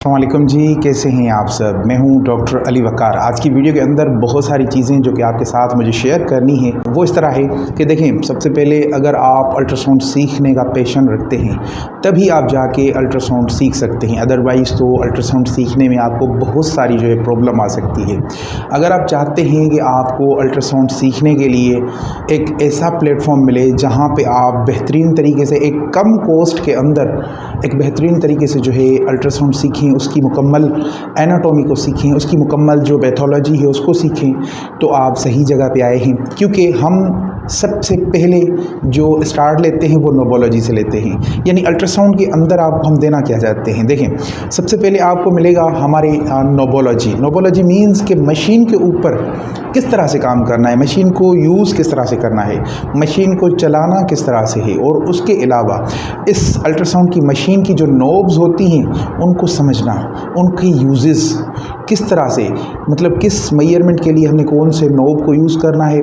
अस्सलामुअलैकुम जी, कैसे हैं आप सब। मैं हूं डॉक्टर अली वकार। आज की वीडियो के अंदर बहुत सारी चीज़ें जो कि आपके साथ मुझे शेयर करनी है वो इस तरह है कि देखें, सबसे पहले अगर आप अल्ट्रासाउंड सीखने का पैशन रखते हैं तभी आप जाके अल्ट्रासाउंड सीख सकते हैं, अदरवाइज़ तो अल्ट्रासाउंड सीखने में आपको बहुत सारी जो है प्रॉब्लम आ सकती है। अगर आप चाहते हैं कि आपको अल्ट्रासाउंड सीखने के लिए एक ऐसा प्लेटफॉर्म मिले जहाँ पर आप बेहतरीन तरीके से एक कम कॉस्ट के अंदर एक बेहतरीन तरीके से जो है अल्ट्रासाउंड सीखें, उसकी मुकम्मल एनाटॉमी को सीखें, उसकी मुकम्मल जो पैथोलॉजी है उसको सीखें, तो आप सही जगह पे आए हैं। क्योंकि हम सबसे पहले जो स्टार्ट लेते हैं वो नोबोलॉजी से लेते हैं, यानी अल्ट्रासाउंड के अंदर आपको हम देना क्या चाहते हैं। देखें, सबसे पहले आपको मिलेगा हमारे नोबोलॉजी। नोबोलॉजी मीन्स कि मशीन के ऊपर किस तरह से काम करना है, मशीन को यूज़ किस तरह से करना है, मशीन को चलाना किस तरह से है, और उसके अलावा इस अल्ट्रासाउंड की मशीन की जो नोब्स होती हैं उनको समझना, उनके यूजेस किस तरह से, मतलब किस मेजरमेंट के लिए हमने कौन से नोब को यूज़ करना है,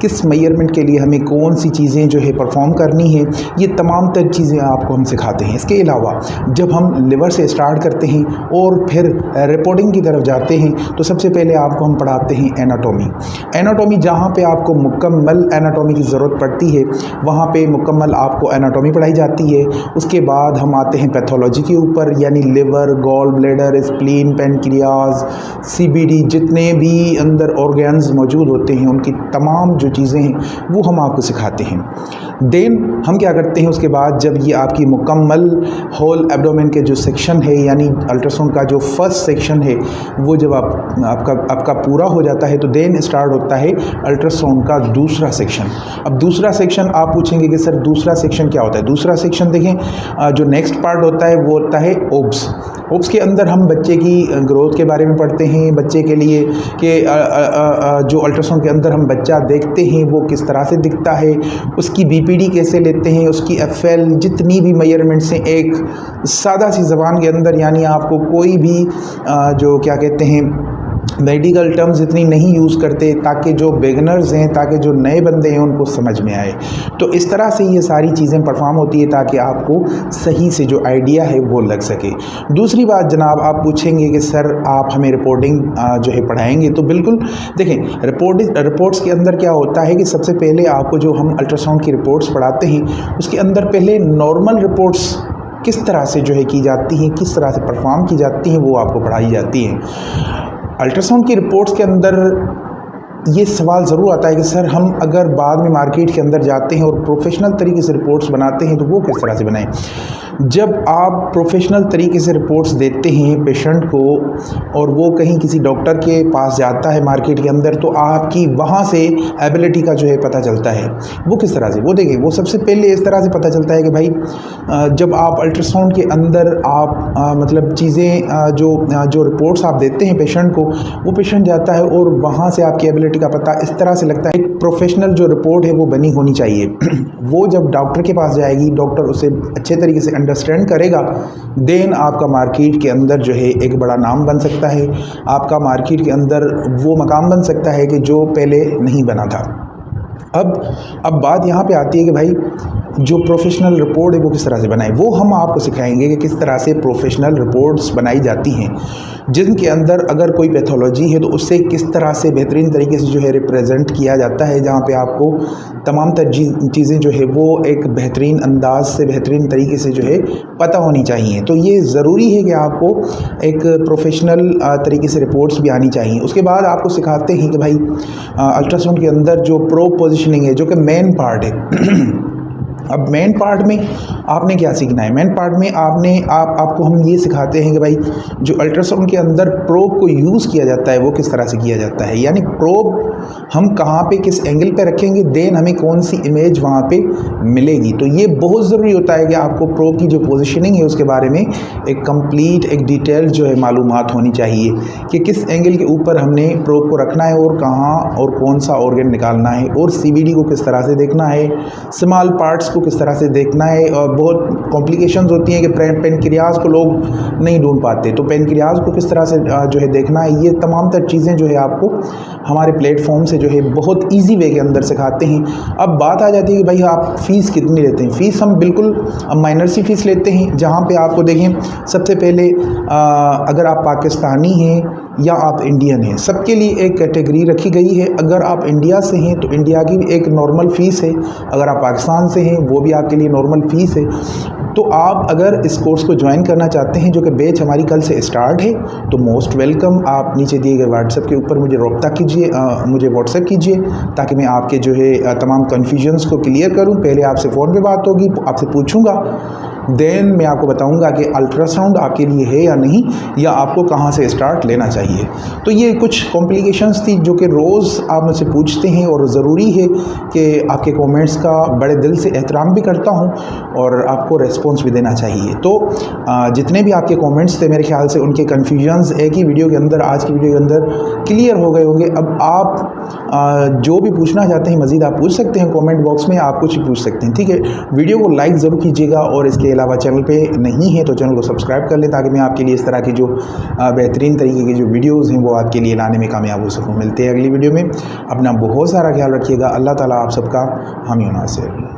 किस मेजरमेंट के लिए हमें कौन सी चीज़ें जो है परफॉर्म करनी है, ये तमाम तर चीज़ें आपको हम सिखाते हैं। इसके अलावा जब हम लिवर से स्टार्ट करते हैं और फिर रिपोर्टिंग की तरफ जाते हैं तो सबसे पहले आपको हम पढ़ाते हैं एनाटॉमी। एनाटॉमी जहाँ पे आपको मुकम्मल एनाटॉमी की ज़रूरत पड़ती है वहाँ पे मुकम्मल आपको एनाटॉमी पढ़ाई जाती है। उसके बाद हम आते हैं पैथोलॉजी के ऊपर, यानी liver, gallbladder, spleen, pancreas, CBD, जितने भी अंदर ऑर्गन्स मौजूद होते हैं उनकी तमाम जो चीज़ें हैं वो हम आपको सिखाते हैं। देन हम क्या करते हैं, उसके बाद जब ये आपकी मुकम्मल होल एब्डोमेन के जो सेक्शन है, यानी अल्ट्रासाउंड का जो फर्स्ट सेक्शन है, वो जब आपका पूरा हो जाता है तो देन स्टार्ट होता है अल्ट्रासाउंड का दूसरा सेक्शन। अब दूसरा सेक्शन आप पूछेंगे कि सर दूसरा सेक्शन क्या होता है। दूसरा सेक्शन देखें, जो नेक्स्ट पार्ट होता है वो होता है ओब्स। ओब्स के अंदर हम बच्चे की ग्रोथ के बारे में पढ़ते हैं, बच्चे के लिए कि जो अल्ट्रासाउंड के अंदर हम बच्चा देखते हैं वो किस तरह से दिखता है, उसकी बीपीडी कैसे लेते हैं, उसकी एफएल, जितनी भी मेजरमेंट्स हैं एक सादा सी ज़बान के अंदर, यानी आपको कोई भी जो क्या कहते हैं मेडिकल टर्म्स इतनी नहीं यूज़ करते ताकि जो बिगनर्स हैं, ताकि जो नए बंदे हैं उनको समझ में आए। तो इस तरह से ये सारी चीज़ें परफॉर्म होती है ताकि आपको सही से जो आइडिया है वो लग सके। दूसरी बात जनाब, आप पूछेंगे कि सर आप हमें रिपोर्टिंग जो है पढ़ाएंगे, तो बिल्कुल देखें, रिपोर्ट्स के अंदर क्या होता है कि सबसे पहले आपको जो हम अल्ट्रासाउंड की रिपोर्ट्स पढ़ाते हैं उसके अंदर पहले नॉर्मल रिपोर्ट्स किस तरह से जो है की जाती हैं, किस तरह से परफॉर्म की जाती हैं, वो आपको पढ़ाई जाती हैं। अल्ट्रासाउंड की रिपोर्ट्स के अंदर ये सवाल ज़रूर आता है कि सर हम अगर बाद में मार्केट के अंदर जाते हैं और प्रोफेशनल तरीके से रिपोर्ट्स बनाते हैं तो वो किस तरह से बनाएं। जब आप प्रोफेशनल तरीके से रिपोर्ट्स देते हैं पेशेंट को और वो कहीं किसी डॉक्टर के पास जाता है मार्केट के अंदर, तो आपकी वहाँ से एबिलिटी का जो है पता चलता है। वो किस तरह से, वो देखें, वो सबसे पहले इस तरह से पता चलता है कि भाई जब आप अल्ट्रासाउंड के अंदर आप मतलब चीज़ें जो रिपोर्ट्स आप देते हैं पेशेंट को, वो पेशेंट जाता है और वहाँ से आपकी एबिलिटी का पता इस तरह से लगता है। एक प्रोफेशनल जो रिपोर्ट है वो बनी होनी चाहिए। वो जब डॉक्टर के पास जाएगी, डॉक्टर उसे अच्छे तरीके से अंडरस्टैंड करेगा, देन आपका मार्केट के अंदर जो है एक बड़ा नाम बन सकता है, आपका मार्केट के अंदर वो मकाम बन सकता है कि जो पहले नहीं बना था। अब बात यहाँ पे आती है कि भाई जो प्रोफेशनल रिपोर्ट है वो किस तरह से बनाए। वो हम आपको सिखाएंगे कि किस तरह से प्रोफेशनल रिपोर्ट्स बनाई जाती हैं, जिनके अंदर अगर कोई पैथोलॉजी है तो उससे किस तरह से बेहतरीन तरीके से जो है रिप्रेजेंट किया जाता है, जहाँ पे आपको तमाम चीज़ें जो है वो एक बेहतरीन अंदाज से, बेहतरीन तरीके से जो है पता होनी चाहिए। तो ये ज़रूरी है कि आपको एक प्रोफेशनल तरीके से रिपोर्ट्स भी आनी चाहिए। उसके बाद आपको सिखाते हैं कि भाई अल्ट्रासाउंड के अंदर जो प्रोब पोजिशनिंग है, जो कि मेन पार्ट है। अब मेन पार्ट में आपने क्या सीखना है, मेन पार्ट में आपको हम ये सिखाते हैं कि भाई जो अल्ट्रासाउंड के अंदर प्रोब को यूज़ किया जाता है वो किस तरह से किया जाता है, यानी प्रोब हम कहाँ पे किस एंगल पे रखेंगे, देन हमें कौन सी इमेज वहाँ पे मिलेगी। तो ये बहुत ज़रूरी होता है कि आपको प्रोब की जो पोजीशनिंग है उसके बारे में एक कंप्लीट, एक डिटेल जो है मालूमात होनी चाहिए कि किस एंगल के ऊपर हमने प्रोब को रखना है और कहाँ और कौन सा ऑर्गन निकालना है, और सीबीडी को किस तरह से देखना है, स्मॉल पार्ट्स को किस तरह से देखना है। और बहुत कॉम्प्लिकेशंस होती हैं कि पेनक्रियाज को लोग नहीं ढूंढ पाते, तो पेनक्रियाज को किस तरह से जो है देखना है, ये तमाम तर चीज़ें जो है आपको हमारे प्लेटफॉर्म से जो है बहुत ईजी वे के अंदर सिखाते हैं। अब बात आ जाती है कि भाई आप फ़ीस कितनी लेते हैं। फ़ीस हम बिल्कुल माइनर सी फ़ीस लेते हैं, जहाँ पे आपको देखें सबसे पहले अगर आप पाकिस्तानी हैं या आप इंडियन हैं, सबके लिए एक कैटेगरी रखी गई है। अगर आप इंडिया से हैं तो इंडिया की एक नॉर्मल फ़ीस है, अगर आप पाकिस्तान से हैं वो भी आपके लिए नॉर्मल फ़ीस है। तो आप अगर इस कोर्स को ज्वाइन करना चाहते हैं, जो कि बैच हमारी कल से स्टार्ट है, तो मोस्ट वेलकम। आप नीचे दिए गए व्हाट्सएप के ऊपर मुझे रब्ता कीजिए, मुझे व्हाट्सएप कीजिए, ताकि मैं आपके जो है तमाम कन्फ्यूजन्स को क्लियर करूं। पहले आपसे फ़ोन पे बात होगी, आपसे पूछूंगा, देन मैं आपको बताऊंगा कि अल्ट्रासाउंड आपके लिए है या नहीं, या आपको कहां से स्टार्ट लेना चाहिए। तो ये कुछ कॉम्प्लिकेशंस थी जो कि रोज़ आप मुझसे पूछते हैं, और ज़रूरी है कि आपके कमेंट्स का बड़े दिल से एहतराम भी करता हूं और आपको रिस्पॉन्स भी देना चाहिए। तो जितने भी आपके कमेंट्स थे, मेरे ख्याल से उनके कन्फ्यूजन्स एक ही वीडियो के अंदर, आज की वीडियो के अंदर क्लियर हो गए होंगे। अब आप जो भी पूछना चाहते हैं मज़ीद आप पूछ सकते हैं कमेंट बॉक्स में, आप कुछ भी पूछ सकते हैं, ठीक है। वीडियो को लाइक ज़रूर कीजिएगा, और इसके अलावा चैनल पे नहीं है तो चैनल को सब्सक्राइब कर लें, ताकि मैं आपके लिए इस तरह की जो बेहतरीन तरीके की जो वीडियोज़ हैं वो आपके लिए लाने में कामयाब हो सकूँ। मिलते हैं अगली वीडियो में। अपना बहुत सारा ख्याल रखिएगा। अल्लाह ताला आप सबका हामी नासिर।